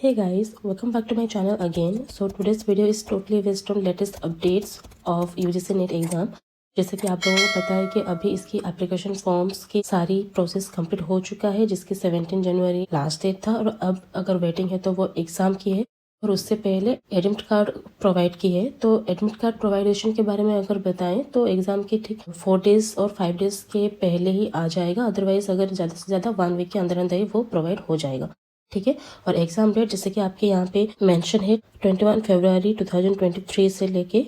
Hey guys, welcome back to my channel again. So today's video is totally based on latest updates of UGC NET exam. जैसे कि आप लोगों को पता है कि अभी इसकी एप्लीकेशन फॉर्म्स की सारी प्रोसेस कंप्लीट हो चुका है, जिसकी 17 जनवरी लास्ट डेट था। और अब अगर वेटिंग है तो वो एग्जाम की है और उससे पहले एडमिट कार्ड प्रोवाइड की है। तो एडमिट कार्ड प्रोवाइडेशन के बारे में अगर बताएं तो एग्जाम के ठीक 4 डेज और 5 डेज के पहले ही आ जाएगा। अदरवाइज अगर ज़्यादा से ज़्यादा 1 वीक के अंदर अंदर ही वो प्रोवाइड हो जाएगा। ठीक है। और एग्जाम डेट जैसे कि आपके यहाँ पे मेंशन है 21 फरवरी 2023 से लेके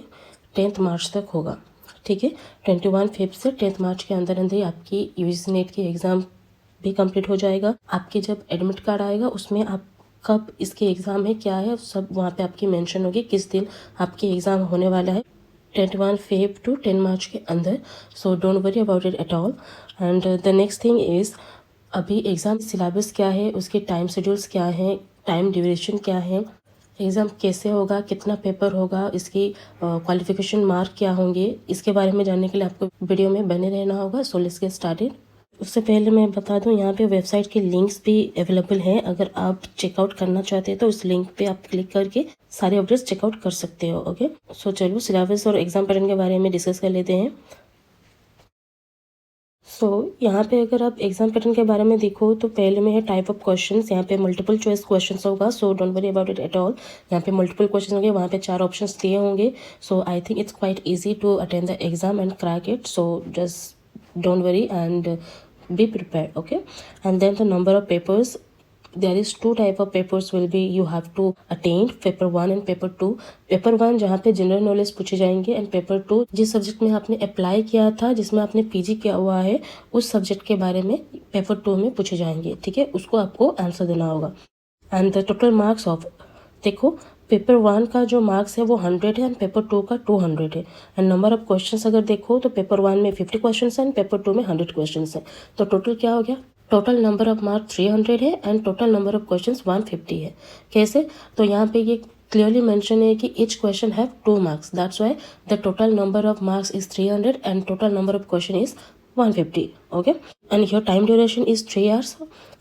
10 मार्च तक होगा। ठीक है। 21 फेब से 10 मार्च के अंदर अंदर ही आपकी यूजीसी नेट की एग्ज़ाम भी कंप्लीट हो जाएगा। आपके जब एडमिट कार्ड आएगा उसमें आप कब इसके एग्ज़ाम है क्या है सब वहाँ पे आपकी मेंशन होगी, किस दिन आपकी एग्ज़ाम होने वाला है 21 फेब टू 10 मार्च के अंदर। सो don't worry about it at all. And the next thing is अभी एग्ज़ाम सिलेबस क्या है, उसके टाइम शेड्यूल्स क्या है, टाइम ड्यूरेशन क्या है, एग्ज़ाम कैसे होगा, कितना पेपर होगा, इसकी क्वालिफिकेशन मार्क क्या होंगे, इसके बारे में जानने के लिए आपको वीडियो में बने रहना होगा। So let's get started. उससे पहले मैं बता दूं यहाँ पे वेबसाइट के लिंक्स भी अवेलेबल हैं। अगर आप चेकआउट करना चाहते हैं तो उस लिंक पे आप क्लिक करके सारे अपडेट्स चेकआउट कर सकते हो। ओके, सो चलो सिलेबस और एग्ज़ाम पैटर्न के बारे में डिस्कस कर लेते हैं। यहाँ पे अगर आप एग्जाम पैटर्न के बारे में देखो तो पहले में है टाइप ऑफ क्वेश्चंस। यहाँ पे मल्टीपल चॉइस क्वेश्चंस होगा। सो don't worry about it at all. यहाँ पे मल्टीपल क्वेश्चन होंगे, वहाँ पे 4 ऑप्शंस दिए होंगे। So I think it's quite easy to attend the exam and crack it. So just don't worry and be prepared. Okay, and then the number of papers, there is 2 type of papers will be you have to attain, paper 1 and paper 2. Paper 1 जहाँ पे general knowledge पूछे जाएंगे and paper 2 जिस subject में आपने apply किया था, जिसमें आपने पीजी किया हुआ है, उस सब्जेक्ट के बारे में पेपर 2 में पूछे जाएंगे। ठीक है, उसको आपको आंसर देना होगा। And the total marks of, देखो पेपर 1 का जो मार्क्स है वो 100 है एंड पेपर 2 का 200 है। एंड नंबर ऑफ क्वेश्चंस अगर देखो तो पेपर 1 में 50 क्वेश्चंस है एंड पेपर 2 में 100 क्वेश्चंस है। तो टोटल क्या हो गया, टोटल नंबर ऑफ मार्क 300 है and total number of questions 150 है। कैसे, तो यहाँ पे ये क्लियरली मेंशन है कि each question have 2 marks. That's why the total number of marks is 300 and total number of question is 150. Okay, and your time duration is 3 hours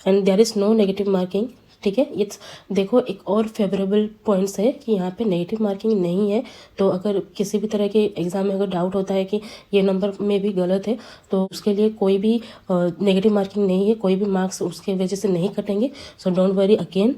and there is no negative marking. ठीक है, it's देखो एक और favourable points है कि यहाँ पे negative marking नहीं है। तो अगर किसी भी तरह के एग्जाम में अगर डाउट होता है कि ये नंबर में भी गलत है तो उसके लिए कोई भी नेगेटिव मार्किंग नहीं है, कोई भी मार्क्स उसके वजह से नहीं कटेंगे। सो डोंट वरी अगेन।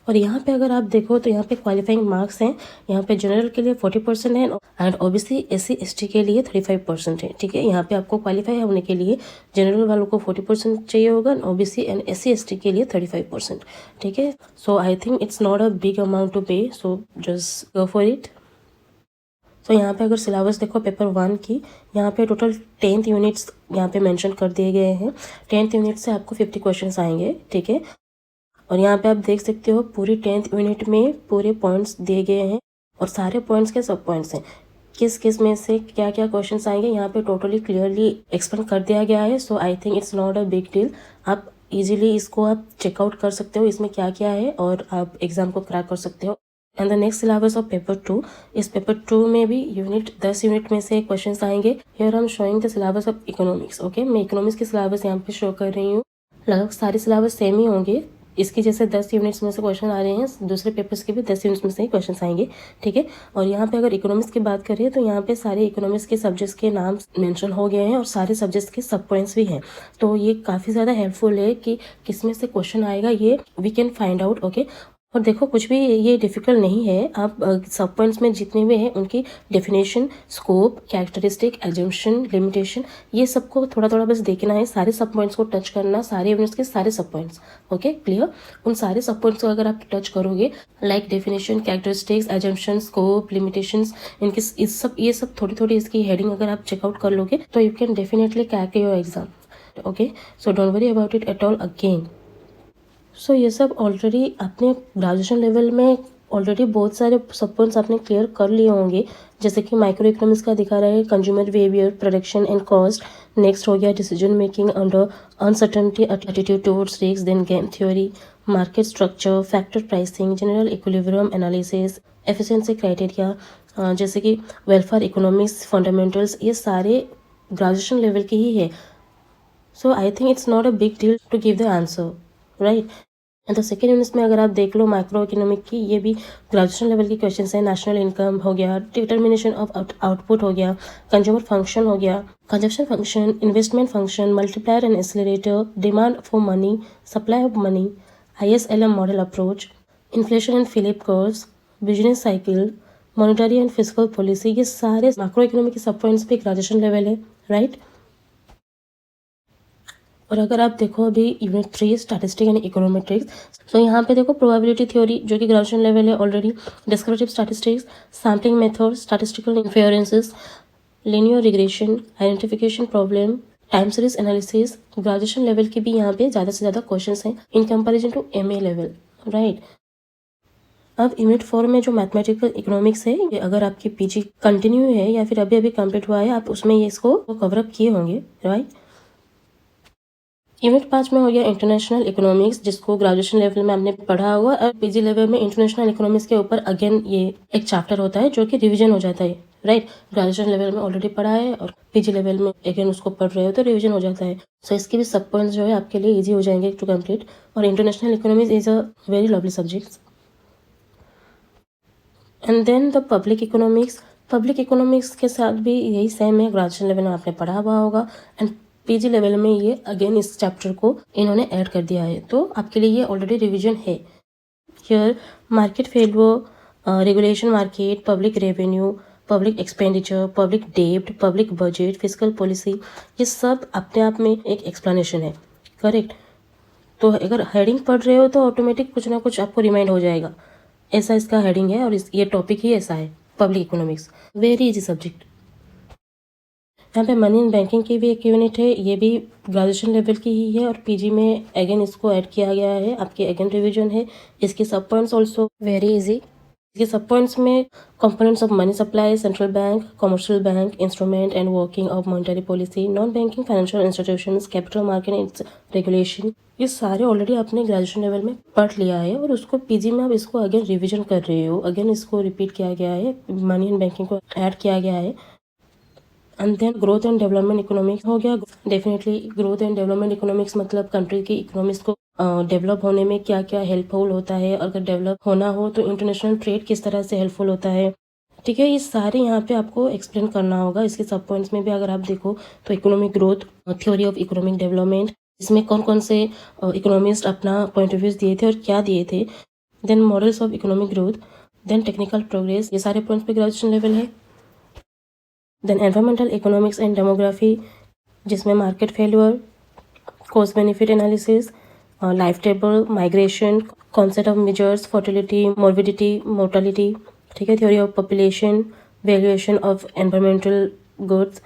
और यहाँ पे अगर आप देखो तो यहाँ पे क्वालिफाइंग मार्क्स हैं। यहाँ पे जनरल के लिए 40% है एंड ओबीसी एससी एसटी के लिए 35% है। ठीक है, यहाँ पे आपको क्वालिफाई होने के लिए जनरल वालों को 40% चाहिए होगा, ओबीसी एंड एससी एसटी के लिए 35%। ठीक है, so I think it's not a big amount to pay, so just go for it. तो यहाँ पे अगर सिलेबस देखो पेपर 1 की, यहाँ पे टोटल 10th यूनिट्स यहाँ पे मेंशन कर दिए गए हैं। 10th यूनिट से आपको 50 क्वेश्चंस आएंगे। ठीक है, और यहाँ पे आप देख सकते हो पूरी 10th यूनिट में पूरे पॉइंट्स दिए गए हैं और सारे पॉइंट्स के सब पॉइंट्स हैं, किस किस में से क्या क्या क्वेश्चंस आएंगे यहाँ पे टोटली क्लियरली एक्सप्लेन कर दिया गया है। So I think it's not a big deal. आप इजीली इसको आप चेकआउट कर सकते हो, इसमें क्या क्या है, और आप एग्जाम को क्रैक कर सकते हो। And the next syllabus of paper 2, इस पेपर 2 में भी 10 यूनिट में से क्वेश्चंस आएंगे। Here I am showing the syllabus of economics. Okay, मैं इकोनॉमिक्स की सिलेबस यहाँ पे शो कर रही हूँ। लगभग सारे सिलेबस सेम ही होंगे। इसकी जैसे 10 यूनिट्स में से क्वेश्चन आ रहे हैं, दूसरे पेपर्स के भी 10 यूनिट्स में से ही क्वेश्चन आएंगे। ठीक है, और यहाँ पे अगर इकोनॉमिक्स की बात करें तो यहाँ पे सारे इकोनॉमिक्स के सब्जेक्ट्स के नाम मेंशन हो गए हैं और सारे सब्जेक्ट्स के सब पॉइंट्स भी हैं। तो ये काफ़ी ज़्यादा हेल्पफुल है कि किस में से क्वेश्चन आएगा ये we can find out. Okay, और देखो कुछ भी ये डिफ़िकल्ट नहीं है। आप सब पॉइंट्स में जितने भी हैं उनकी definition, scope, characteristic, assumption, limitation, ये सबको थोड़ा थोड़ा बस देखना है। सारे सब पॉइंट्स को टच करना, सारे यूनिट्स के सारे सब पॉइंट्स। Okay, clear. उन सारे सब पॉइंट्स को अगर आप टच करोगे, like definition, characteristics, assumption, scope, limitations, इनके ये सब थोड़ी थोड़ी इसकी हेडिंग अगर आप चेकआउट कर लोगे तो you can definitely crack your exam. Okay, so don't worry about it at all again. So ये सब ऑलरेडी आपने ग्रेजुएशन लेवल में ऑलरेडी बहुत सारे सब पॉइंट्स आपने क्लियर कर लिए होंगे। जैसे कि माइक्रो इकोनॉमिक्स का दिखा रहा है consumer behaviour, production and cost. Next हो गया decision making under uncertainty, attitude towards risk, then game theory, market structure, factor pricing, general equilibrium analysis, efficiency criteria, जैसे कि वेलफेयर इकोनॉमिक्स फंडामेंटल्स, ये सारे ग्रेजुएशन लेवल के ही है। So I think it's not a big deal to give the answer. Right. And तो second unit में अगर आप देख लो माइक्रो इकोनॉमिक की, ये भी ग्रेजुएशन लेवल की क्वेश्चन है। नेशनल इनकम हो गया, डिटर्मिनेशन ऑफ आउटपुट हो गया, कंज्यूमर फंक्शन हो गया, consumption function, investment function, multiplier and accelerator, demand for money, supply of money, ISLM model approach, inflation and Philip curves, business cycle, monetary and fiscal policy, ये सारे macro economic के सब points पे graduation level है, right. और अगर आप देखो अभी यूनिट 3 स्टैटिस्टिक एंड इकोनोमेट्रिक्स, तो यहाँ पे देखो प्रोबेबिलिटी थ्योरी जो कि ग्रेजुएशन लेवल है already, descriptive statistics, sampling method, statistical inferences, linear regression, identification problem, time series analysis, graduation level के भी यहाँ पे ज़्यादा से ज़्यादा क्वेश्चन हैं in comparison to MA level, right. अब यूनिट 4 में जो मैथमेटिकल इकोनॉमिक्स है, ये अगर आपकी PG कंटिन्यू है या फिर अभी अभी कंप्लीट हुआ है, आप उसमें ये इसको कवर अप किए होंगे, राइट। यूनिट 5 में हो गया इंटरनेशनल इकोनॉमिक्स, जिसको ग्रेजुएशन लेवल में हमने पढ़ा हुआ, और PG लेवल में इंटरनेशनल इकोनॉमिक्स के ऊपर अगेन ये एक चैप्टर होता है जो कि रिवीजन हो जाता है, राइट। ग्रेजुएशन लेवल में ऑलरेडी पढ़ा है और PG लेवल में अगेन उसको पढ़ रहे हो तो रिवीजन हो जाता है। सो इसके भी सब पॉइंट्स जो है आपके लिए ईजी हो जाएंगे टू कंप्लीट। और international economics is a very lovely subject. And then the public economics, public economics के साथ भी यही सेम है, ग्रेजुएशन लेवल में आपने पढ़ा हुआ होगा, एंड PG लेवल में ये अगेन इस चैप्टर को इन्होंने ऐड कर दिया है, तो आपके लिए ये ऑलरेडी रिवीजन है। Here market failure, regulation market, public revenue, public expenditure, public डेब्ट, पब्लिक बजट, फिस्कल पॉलिसी, ये सब अपने आप में एक एक्सप्लेनेशन है, करेक्ट। तो अगर हेडिंग पढ़ रहे हो तो ऑटोमेटिक कुछ ना कुछ आपको रिमाइंड हो जाएगा, ऐसा इसका हेडिंग है और ये टॉपिक ही ऐसा है, public economics, very easy subject. यहाँ पे मनी एंड बैंकिंग की भी एक यूनिट है, ये भी ग्रेजुएशन लेवल की ही है और PG में अगेन इसको ऐड किया गया है, आपके अगेन रिवीजन है। इसके सब पॉइंट्स ऑल्सो वेरी इजी। इसके सब पॉइंट्स में components of money supply, central bank, commercial bank, instrument and working of monetary policy, non banking financial institutions, capital market and regulation, ये सारे ऑलरेडी आपने ग्रेजुएशन लेवल में पढ़ लिया है और उसको PG में आप इसको अगेन रिवीजन कर रहे हो, अगेन इसको रिपीट किया गया है, मनी एंड बैंकिंग को ऐड किया गया है। And then growth and development economics हो गया। Definitely growth and development economics मतलब कंट्री की इकोनॉमिक्स को डेवलप होने में क्या क्या हेल्पफुल होता है, अगर डेवलप होना हो तो इंटरनेशनल ट्रेड किस तरह से हेल्पफुल होता है, ठीक है। ये सारे यहाँ पे आपको एक्सप्लेन करना होगा। इसके सब पॉइंट्स में भी अगर आप देखो तो economic growth, theory of economic development, इसमें कौन कौन से इकोनॉमिस्ट अपना पॉइंट ऑफ व्यूज दिए थे और क्या दिए थे, then models of economic growth, then technical progress, ये सारे पॉइंट्स पे ग्रेजुएशन लेवल है। Then environmental economics and demography, जिसमें market failure, cost benefit analysis, life table, migration, concept of measures, fertility, morbidity, mortality, ठीक है, theory of population, valuation of environmental goods,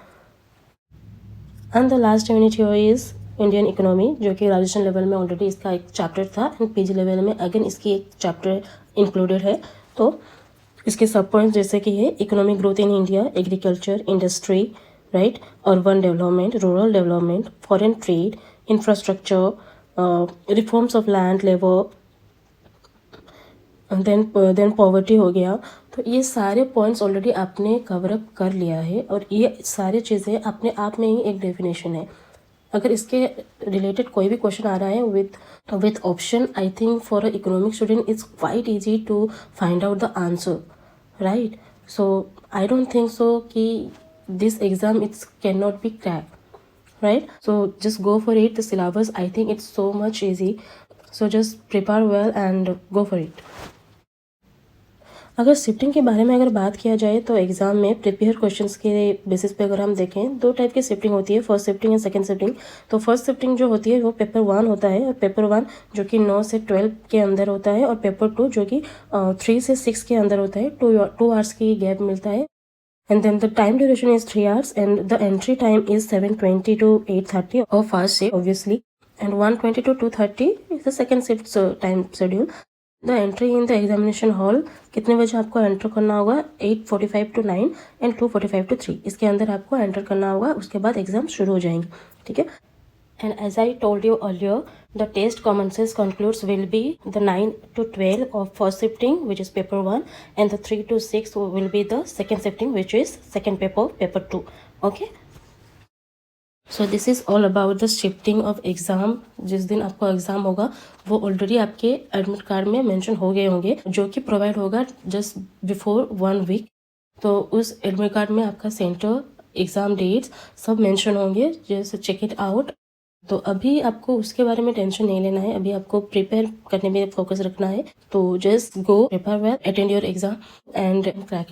and the last unit here is Indian economy, जो कि graduation level में already इसका एक chapter था and PG level में again इसकी एक चैप्टर इंक्लूडेड है। तो इसके सब पॉइंट्स जैसे कि है economic growth in India, agriculture, industry, right, urban development, rural development, foreign trade, infrastructure, reforms of land labour, then poverty हो गया। तो ये सारे पॉइंट्स ऑलरेडी आपने कवर अप कर लिया है और ये सारी चीज़ें अपने आप में ही एक डेफिनेशन है। अगर इसके रिलेटेड कोई भी क्वेश्चन आ रहा है with option, I think for a economic student it's quite easy to find out the answer, right. So I don't think so कि this exam it's can not be crack, right? So just go for it. The syllabus, I think it's so much easy. So just prepare well and go for it. अगर shifting के बारे में अगर बात किया जाए तो एग्जाम में प्रिपेयर क्वेश्चंस के बेसिस पे अगर हम देखें, दो टाइप की शिफ्टिंग होती है, first shifting and second shifting. तो फर्स्ट शिफ्टिंग जो होती है वो पेपर 1 होता है, और पेपर 1 जो कि 9 से 12 के अंदर होता है, और पेपर 2 जो कि 3 से 6 के अंदर होता है, 2 आवर्स की गैप मिलता है। And then the time duration is 3 hours and the entry time is 7:20 to 8:30 of first shift obviously, and 1:20 to 2:30 is the second shift time schedule. The entry in the examination hall, कितने बजे आपको enter करना होगा, 8:45 to 9 and 2:45 to 3, इसके अंदर आपको enter करना होगा, उसके बाद एग्जाम शुरू हो जाएंगे, ठीक है। And as I told you earlier, the test commences concludes will be the 9 to 12 of first shifting, which is paper 1, and the 3 to 6 will be the second shifting, which is second paper 2. Okay. So this is all about the shifting of exam. जिस दिन आपको exam होगा वो already आपके admit card में mention हो गए होंगे, जो कि प्रोवाइड होगा जस्ट बिफोर 1 वीक। तो उस एडमिट कार्ड में आपका सेंटर, एग्ज़ाम डेट्स सब मेंशन होंगे, जस्ट चेक इट आउट। तो अभी आपको उसके बारे में टेंशन नहीं लेना है, अभी आपको प्रिपेयर करने में फोकस रखना है। तो just go prepare well, attend your exam and crack.